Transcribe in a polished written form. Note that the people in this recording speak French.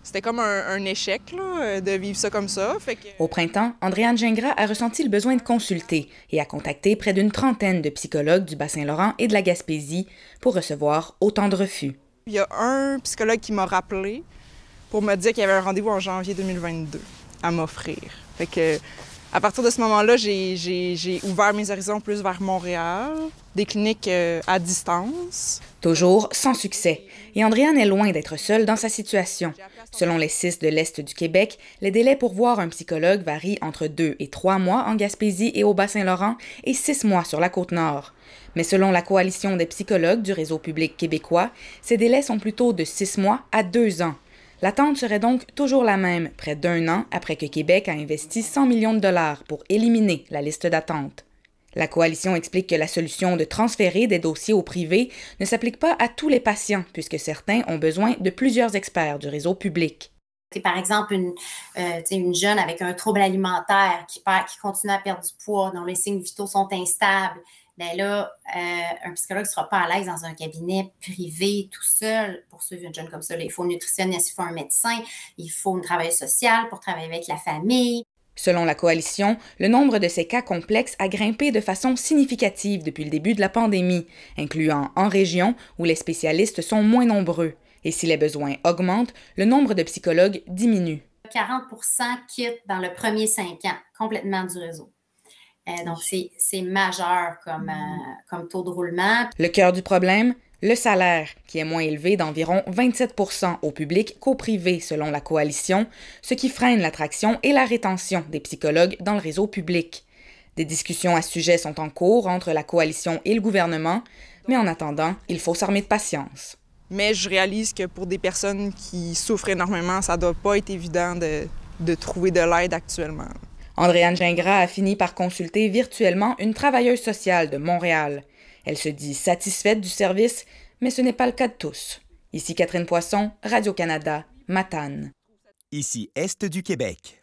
C'était comme un échec là, de vivre ça comme ça. Au printemps, Andréane Gingras a ressenti le besoin de consulter et a contacté près d'une trentaine de psychologues du Bas-Saint-Laurent et de la Gaspésie pour recevoir autant de refus. Il y a un psychologue qui m'a rappelé pour me dire qu'il y avait un rendez-vous en janvier 2022 à m'offrir. Fait que, à partir de ce moment-là, j'ai ouvert mes horizons plus vers Montréal, des cliniques à distance. Toujours sans succès. Et Andréane est loin d'être seule dans sa situation. Selon les CIS de l'Est du Québec, les délais pour voir un psychologue varient entre 2 et 3 mois en Gaspésie et au Bas-Saint-Laurent et 6 mois sur la Côte-Nord. Mais selon la Coalition des psychologues du réseau public québécois, ces délais sont plutôt de 6 mois à 2 ans. L'attente serait donc toujours la même, près d'un an après que Québec a investi 100 millions de dollars pour éliminer la liste d'attente. La coalition explique que la solution de transférer des dossiers au privé ne s'applique pas à tous les patients, puisque certains ont besoin de plusieurs experts du réseau public. Par exemple, une jeune avec un trouble alimentaire qui continue à perdre du poids, dont les signes vitaux sont instables, bien là, un psychologue ne sera pas à l'aise dans un cabinet privé tout seul pour suivre une jeune comme ça. Là, il faut un nutritionniste, il faut un médecin, il faut une travailleuse sociale pour travailler avec la famille. Selon la coalition, le nombre de ces cas complexes a grimpé de façon significative depuis le début de la pandémie, incluant en région où les spécialistes sont moins nombreux. Et si les besoins augmentent, le nombre de psychologues diminue. 40% quittent dans le premier 5 ans complètement du réseau. Donc, c'est majeur comme taux de roulement. Le cœur du problème, le salaire, qui est moins élevé d'environ 27 % au public qu'au privé, selon la coalition, ce qui freine l'attraction et la rétention des psychologues dans le réseau public. Des discussions à ce sujet sont en cours entre la coalition et le gouvernement, mais en attendant, il faut s'armer de patience. Mais je réalise que pour des personnes qui souffrent énormément, ça ne doit pas être évident de trouver de l'aide actuellement. Andréane Gingras a fini par consulter virtuellement une travailleuse sociale de Montréal. Elle se dit satisfaite du service, mais ce n'est pas le cas de tous. Ici Catherine Poisson, Radio-Canada, Matane. Ici Est du Québec.